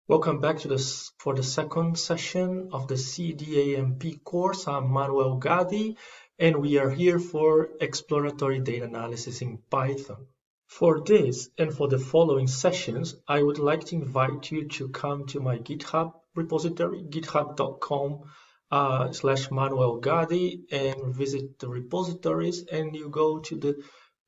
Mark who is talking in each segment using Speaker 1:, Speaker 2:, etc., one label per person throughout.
Speaker 1: Welcome back to for the second session of the CDAMP course. I'm Manuel Gadi, and we are here for exploratory data analysis in Python. For this and for the following sessions, I would like to invite you to come to my GitHub repository, github.com/Manuel Gadi, and visit the repositories, and you go to the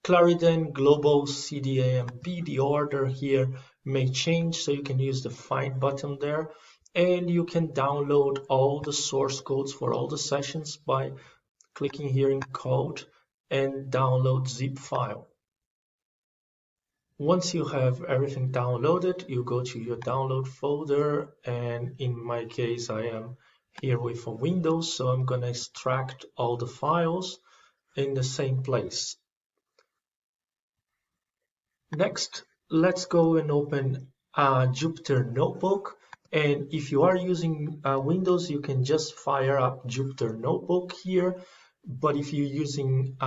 Speaker 1: Clariden Global CDAMP. The order here may change, so you can use the find button there, and you can download all the source codes for all the sessions by clicking here in code and download zip file. Once you have everything downloaded, you go to your download folder, and in my case I am here with a Windows, so I'm going to extract all the files in the same place. Next, let's go and open a Jupyter Notebook, and if you are using Windows, you can just fire up Jupyter Notebook here, but if you're using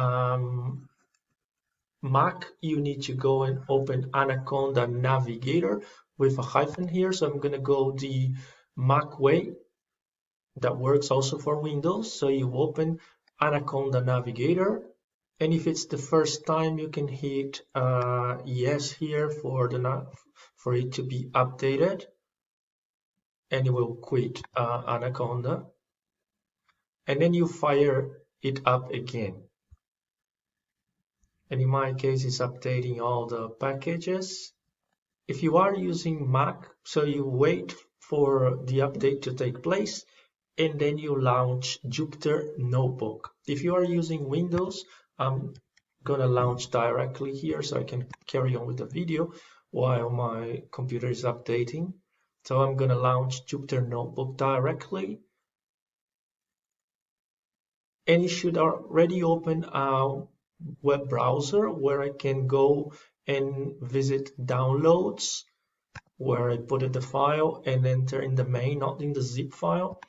Speaker 1: Mac, you need to go and open Anaconda Navigator with a hyphen here, so I'm going to go the Mac way. That works also for Windows, so you open Anaconda Navigator. And if it's the first time, you can hit yes here for it to be updated, and it will quit Anaconda, and then you fire it up again. And in my case, it's updating all the packages. If you are using Mac, so you wait for the update to take place, and then you launch Jupyter Notebook. If you are using Windows, I'm gonna launch directly here so I can carry on with the video while my computer is updating. So I'm gonna launch Jupyter Notebook directly, and it should already open a web browser where I can go and visit downloads, where I put the file and enter in the main, not in the zip file,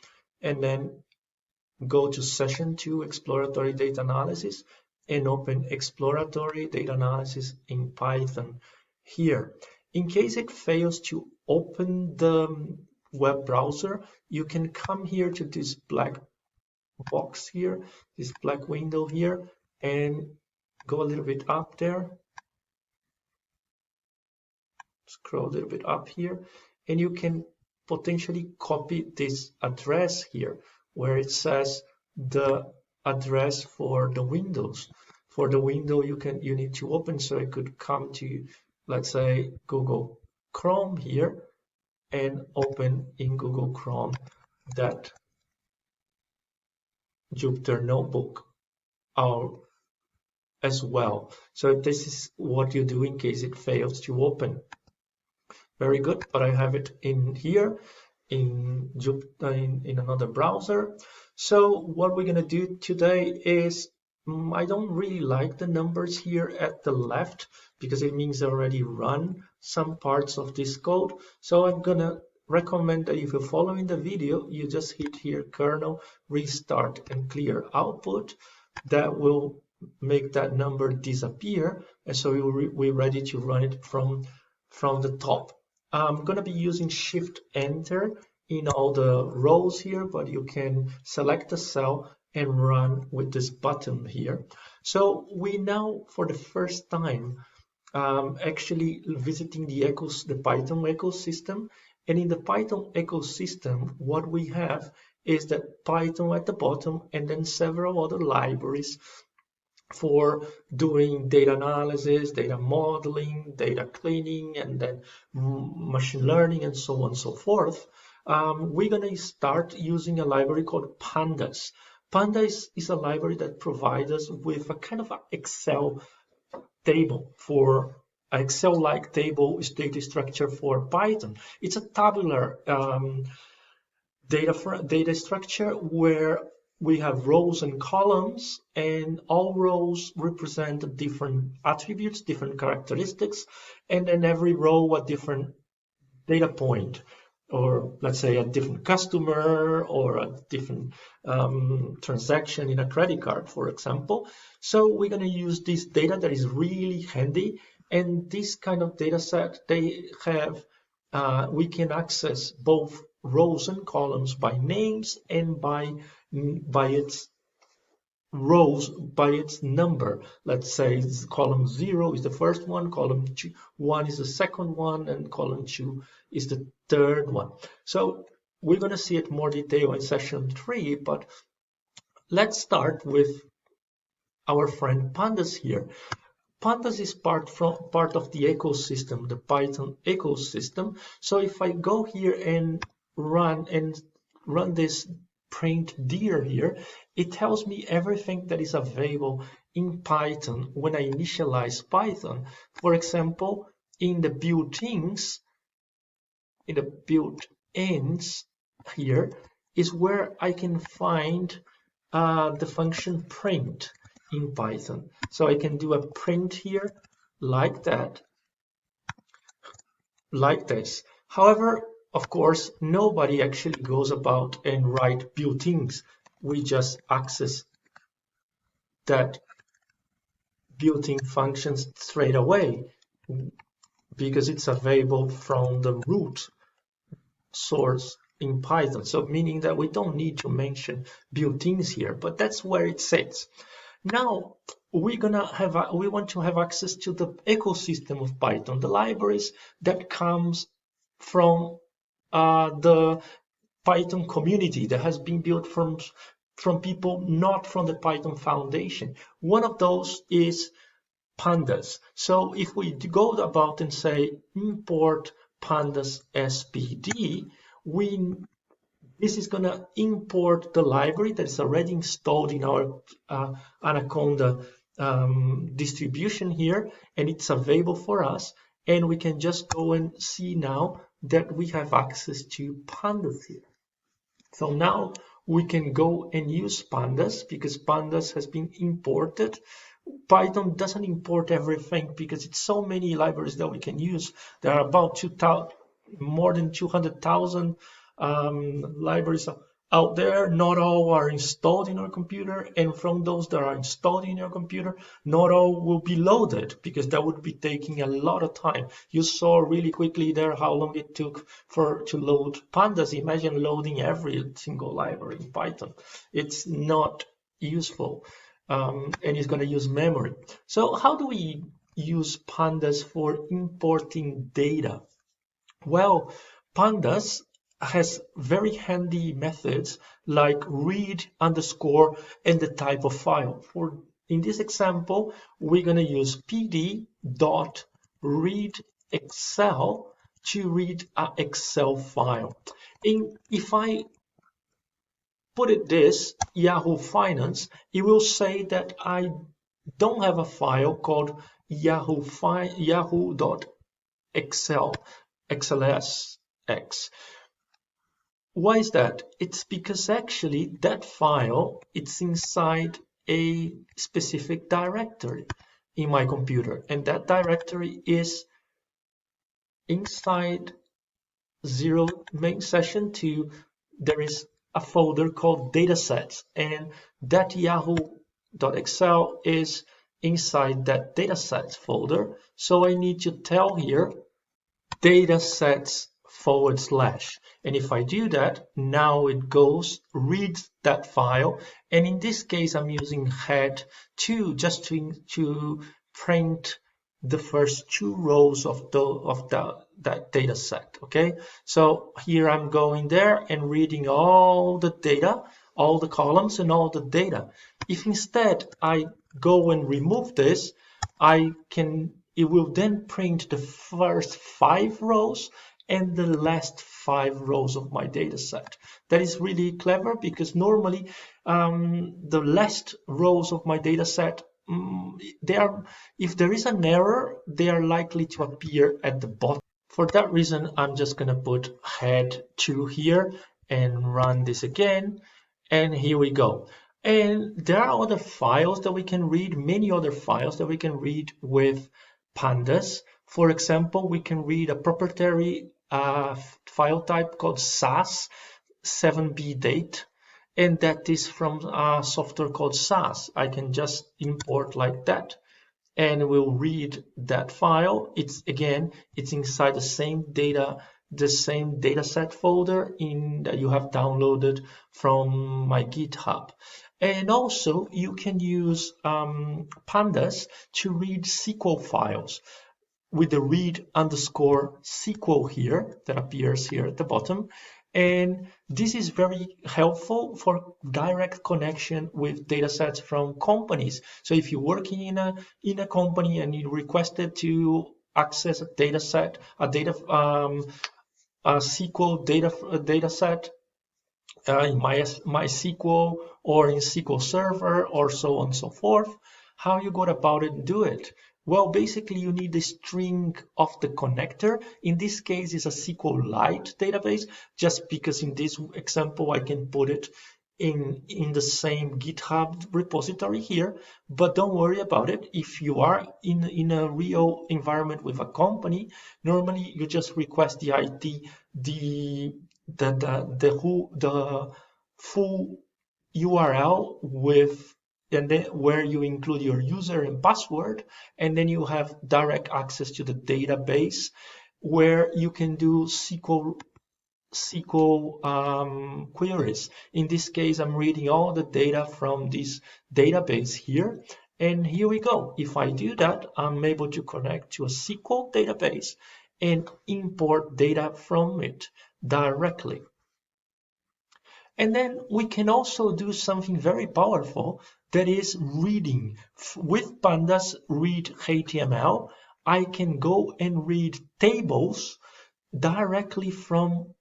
Speaker 1: and then go to session 2, exploratory data analysis, and open exploratory data analysis in Python here. In case it fails to open the web browser, you can come here to this black box here, this black window here, and go a little bit up there, scroll a little bit up here, and you can potentially copy this address here where it says the address for the windows. For the window you need to open, so I could come to, let's say, Google Chrome here and open in Google Chrome that Jupyter Notebook as well. So this is what you do in case it fails to open. Very good, but I have it in here in another browser. So what we're going to do today is, I don't really like the numbers here at the left because it means I already run some parts of this code. So I'm going to recommend that if you're following the video, you just hit here kernel, restart, and clear output. That will make that number disappear, and so we're ready to run it from the top. I'm going to be using Shift Enter in all the rows here, but you can select a cell and run with this button here. So we now, for the first time, actually visiting the Python ecosystem. And in the Python ecosystem, what we have is that Python at the bottom, and then several other libraries for doing data analysis, data modeling, data cleaning, and then machine learning, and so on and so forth. We're going to start using a library called Pandas. Pandas is a library that provides us with a kind of Excel table for Excel-like table data structure for Python. It's a tabular data structure where we have rows and columns, and all rows represent different attributes, different characteristics, and then every row a different data point, or let's say a different customer or a different transaction in a credit card, for example. So we're going to use this data that is really handy, and this kind of data set, they have we can access both rows and columns by names and by its rows by its number. Let's say column 0 is the first one, column 1 is the second one, and column 2 is the third one. So we're going to see it more detail in session 3, but let's start with our friend Pandas here. Pandas is part of the ecosystem, the Python ecosystem. So if I go here and run this print dir here, it tells me everything that is available in Python when I initialize Python. For example, in the built-ins, here is where I can find the function print in Python. So I can do a print here like that, like this. However, of course, nobody actually goes about and write built-ins. We just access that built-in functions straight away because it's available from the root source in Python. So meaning that we don't need to mention built-ins here, but that's where it sits. Now we want to have access to the ecosystem of Python, the libraries that comes from the Python community that has been built from people not from the Python Foundation. One of those is Pandas. So if we go about and say import pandas spd, this is going to import the library that is already installed in our Anaconda distribution here, and it's available for us. And we can just go and see now that we have access to Pandas here. So now we can go and use Pandas because Pandas has been imported. Python doesn't import everything because it's so many libraries that we can use. There are about more than 200,000 libraries out there. Not all are installed in our computer, and from those that are installed in your computer, not all will be loaded because that would be taking a lot of time. You saw really quickly there how long it took to load Pandas. Imagine loading every single library in Python. It's not useful, and it's going to use memory. So how do we use Pandas for importing data? Well, Pandas has very handy methods like read underscore and the type of file. In this example, we're going to use pd.readExcel to read an Excel file. If I put it this Yahoo Finance, it will say that I don't have a file called yahoo.xlsx. Why is that? It's because actually that file, it's inside a specific directory in my computer, and that directory is inside 0 main session 2. There is a folder called datasets, and that yahoo.xl is inside that datasets folder. So I need to tell here datasets / and if I do that, now it reads that file, and in this case I'm using head2 just to print the first 2 rows of that data set. Okay, so here I'm going there and reading all the data, all the columns and all the data. If instead I go and remove this, it will then print the first 5 rows and the last 5 rows of my data set. That is really clever because normally the last rows of my data set, if there is an error, they are likely to appear at the bottom. For that reason, I'm just going to put head2 here and run this again, and here we go. And there are other files that we can read, many other files that we can read with Pandas. For example, we can read a proprietary file type called SAS 7b date, and that is from a software called SAS. I can just import like that, and we'll read that file. It's inside the same data the same dataset folder that you have downloaded from my GitHub. And also you can use Pandas to read SQL files with the read underscore SQL here that appears here at the bottom. And this is very helpful for direct connection with datasets from companies. So if you're working in a company and you requested to access a dataset, a SQL dataset in MySQL or in SQL Server or so on and so forth. How you go about it and do it? Well, basically you need the string of the connector. In this case, it's a SQLite database, just because in this example I can put it in the same GitHub repository here. But don't worry about it. If you are in a real environment with a company, normally you just request the ID, the full URL with, and then where you include your user and password, and then you have direct access to the database where you can do SQL queries. In this case, I'm reading all the data from this database here, and here we go. If I do that, I'm able to connect to a SQL database and import data from it directly. And then we can also do something very powerful, that is reading. With Pandas read HTML, I can go and read tables directly from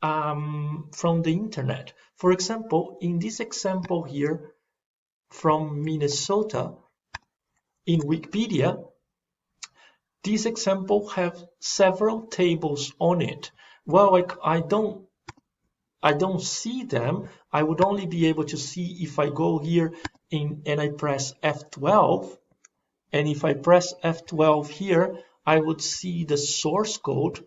Speaker 1: the internet. For example, in this example here from Minnesota, in Wikipedia, this example have several tables on it. Well, I don't see them. I would only be able to see if I go here and I press F12. And if I press F12 here, I would see the source code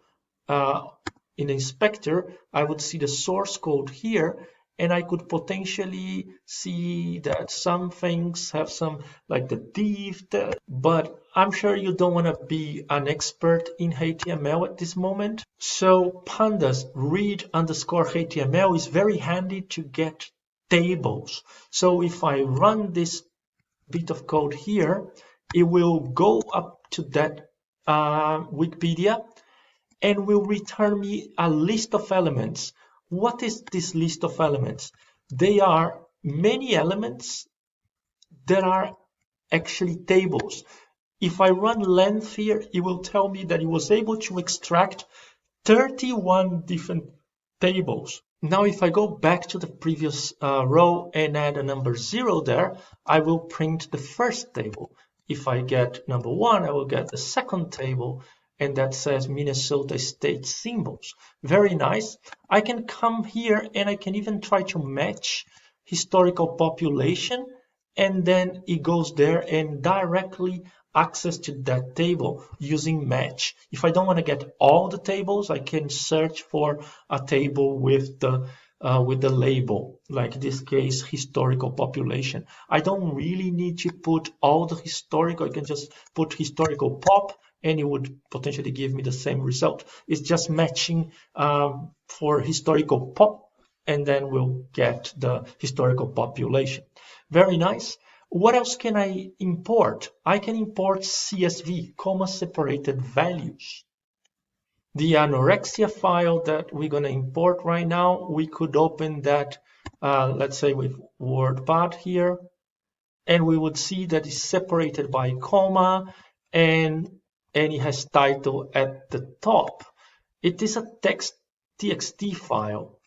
Speaker 1: in Inspector. I would see the source code here, and I could potentially see that some things have some, like the div, but I'm sure you don't want to be an expert in HTML at this moment. So Pandas read underscore HTML is very handy to get tables. So if I run this bit of code here, it will go up to that Wikipedia and will return me a list of elements. What is this list of elements? They are many elements that are actually tables. If I run length here, it will tell me that it was able to extract 31 different tables. Now, if I go back to the previous row and add a number 0 there, I will print the first table. If I get number 1, I will get the second table, and that says Minnesota state symbols. Very nice. I can come here and I can even try to match historical population, and then it goes there and directly access to that table using match. If I don't want to get all the tables, I can search for a table with the label, like in this case, historical population. I don't really need to put all the historical. I can just put historical pop, and it would potentially give me the same result. It's just matching for historical pop, and then we'll get the historical population. Very nice. What else can I import? I can import CSV, comma separated values. The anorexia file that we're going to import right now, we could open that, let's say with WordPad here, and we would see that it's separated by comma, and it has title at the top. It is a txt file,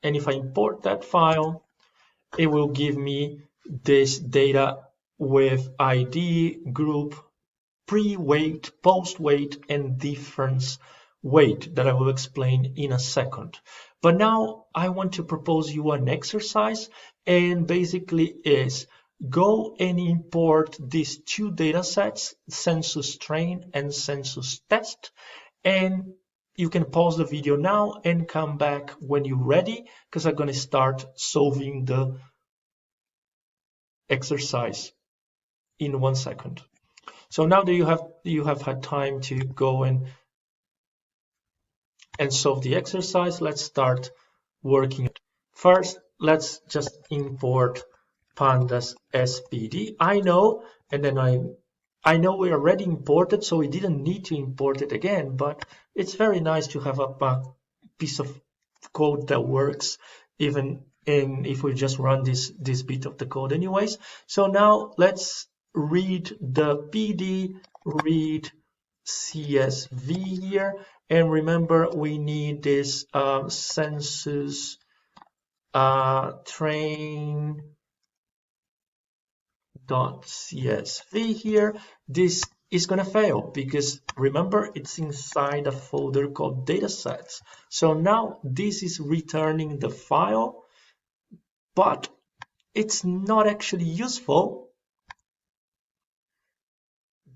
Speaker 1: and if I import that file, it will give me this data with ID, group, pre-weight, post-weight, and difference weight that I will explain in a second. But now I want to propose you an exercise, and basically is go and import these two data sets, census train and census test, and you can pause the video now and come back when you're ready, because I'm going to start solving the exercise in 1 second. So now that you have had time to go and and solve the exercise. Let's start working. First, let's just import pandas spd. I know, and then I know we already imported, so we didn't need to import it again, but it's very nice to have a piece of code that works even if we just run this bit of the code anyways. So now let's read the pd read CSV here, and remember we need this census train .csv here. This is going to fail because remember it's inside a folder called datasets. So now this is returning the file, but it's not actually useful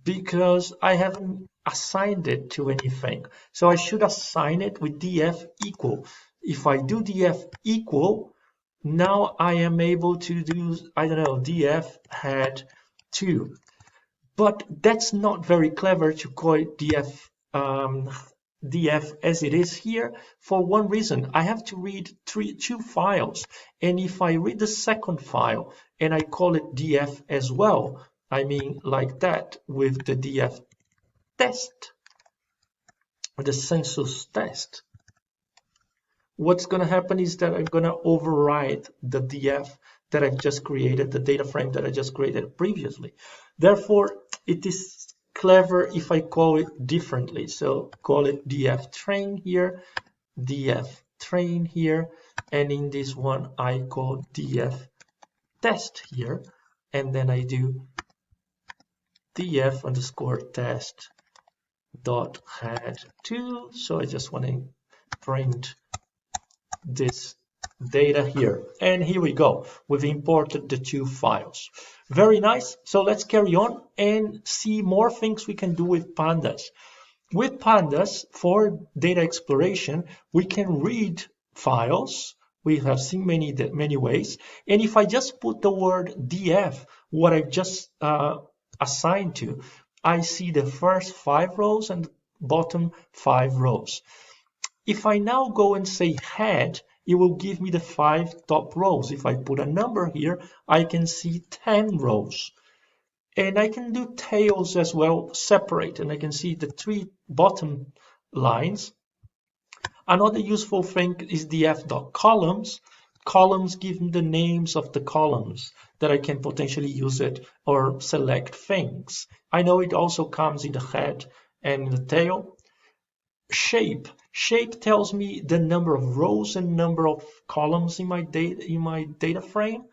Speaker 1: because I haven't assigned it to anything. So I should assign it with df equal. If I do df equal, now I am able to do, I don't know, df head 2. But that's not very clever to call it df as it is here for one reason. I have to read two files, and if I read the second file and I call it df as well, I mean like that with the df test, the census test, what's going to happen is that I'm going to override the df that I've just created, the data frame that I just created previously. Therefore, it is clever if I call it differently. So call it df train here, df train here, and in this one I call df test here, and then I do df underscore test dot head 2. So I just want to print this data here, and here we go. We've imported the two files. Very nice. So let's carry on and see more things we can do with pandas. With pandas, for data exploration, we can read files. We have seen many ways, and if I just put the word df, what I've just assigned to, I see the first 5 rows and the bottom 5 rows. If I now go and say head, it will give me the 5 top rows. If I put a number here, I can see 10 rows. And I can do tails as well, separate, and I can see the 3 bottom lines. Another useful thing is df.columns. Columns give me the names of the columns that I can potentially use it or select things. I know it also comes in the head and in the tail. Shape tells me the number of rows and number of columns in my data frame,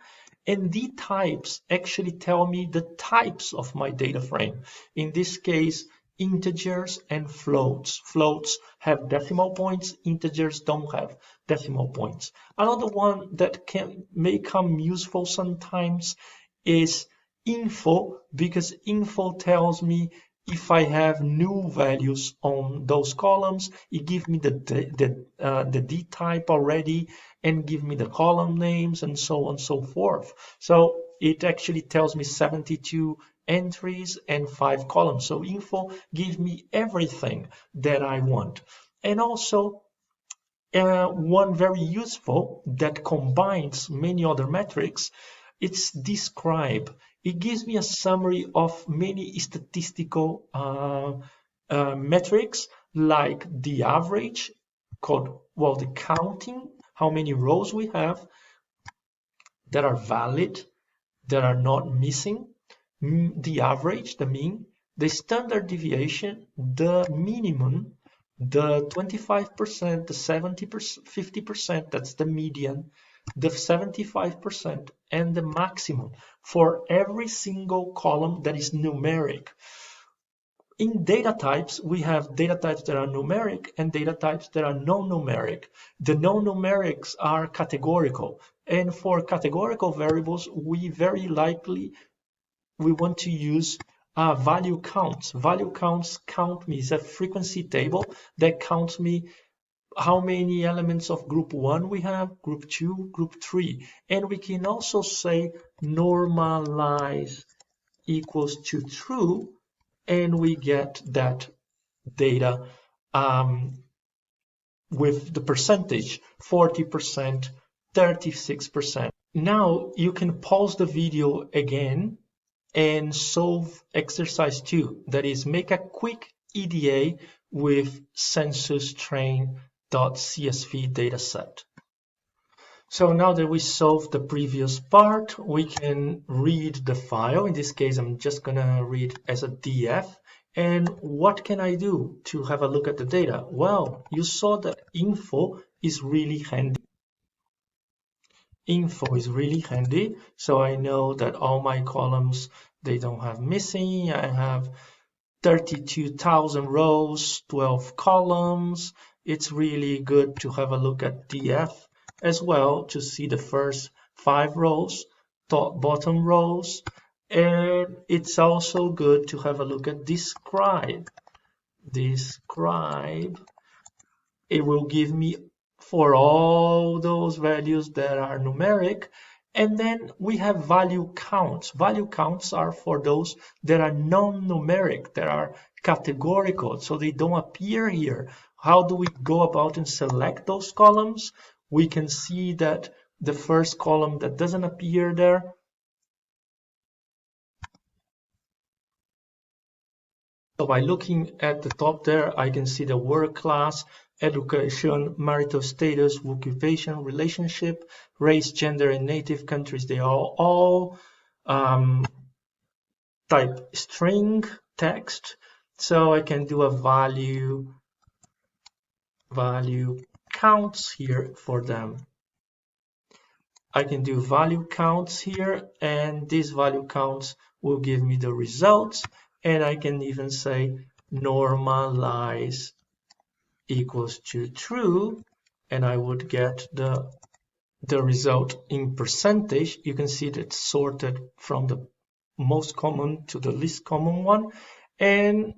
Speaker 1: and D types actually tell me the types of my data frame. In this case, integers and floats. Floats have decimal points, integers don't have decimal points. Another one that may come useful sometimes is info, because info tells me if I have new values on those columns, it gives me the D type already and give me the column names and so on and so forth. So it actually tells me 72 entries and 5 columns. So info gives me everything that I want. And also one very useful that combines many other metrics, it's describe. It gives me a summary of many statistical metrics, like the average, called, well, the counting, how many rows we have that are valid, that are not missing, the average, the mean, the standard deviation, the minimum, the 25%, the 70%, 50%, that's the median, the 75%, and the maximum for every single column that is numeric. In data types, we have data types that are numeric and data types that are non-numeric. The non-numerics are categorical, and for categorical variables, we very likely want to use value counts. Value counts count me, is a frequency table that counts me how many elements of group 1 we have, group 2, group 3. And we can also say normalize equals to true, and we get that data with the percentage, 40%, 36%. Now you can pause the video again and solve exercise 2, that is make a quick EDA with census train.csv dataset. So now that we solved the previous part, we can read the file. In this case, I'm just gonna read as a DF. And what can I do to have a look at the data? Well, you saw that info is really handy. Info is really handy, so I know that all my columns, they don't have missing. I have 32,000 rows, 12 columns. It's really good to have a look at DF as well to see the first 5 rows, top bottom rows, and it's also good to have a look at describe. It will give me for all those values that are numeric. And then we have value counts. Value counts are for those that are non-numeric, that are categorical, so they don't appear here. How do we go about and select those columns? We can see that the first column that doesn't appear there, so by looking at the top there, I can see the work class, education, marital status, occupation, relationship, race, gender, and native countries. They are all type string text. So I can do a value counts here for them. I can do value counts here, and these value counts will give me the results. And I can even say normalize equals to true, and I would get the result in percentage. You can see that it's sorted from the most common to the least common one, and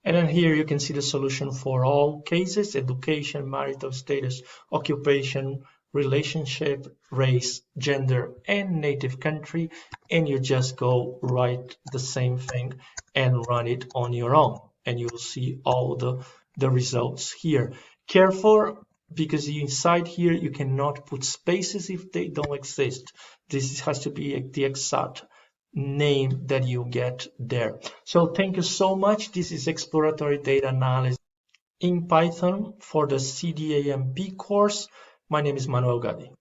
Speaker 1: then here you can see the solution for all cases: education, marital status, occupation, relationship, race, gender, and native country. And you just go write the same thing and run it on your own, and you'll see all the results here. Careful, because inside here you cannot put spaces if they don't exist. This has to be the exact name that you get there. So thank you so much. This is exploratory data analysis in Python for the CDAMP course. My name is Manuel Gadi.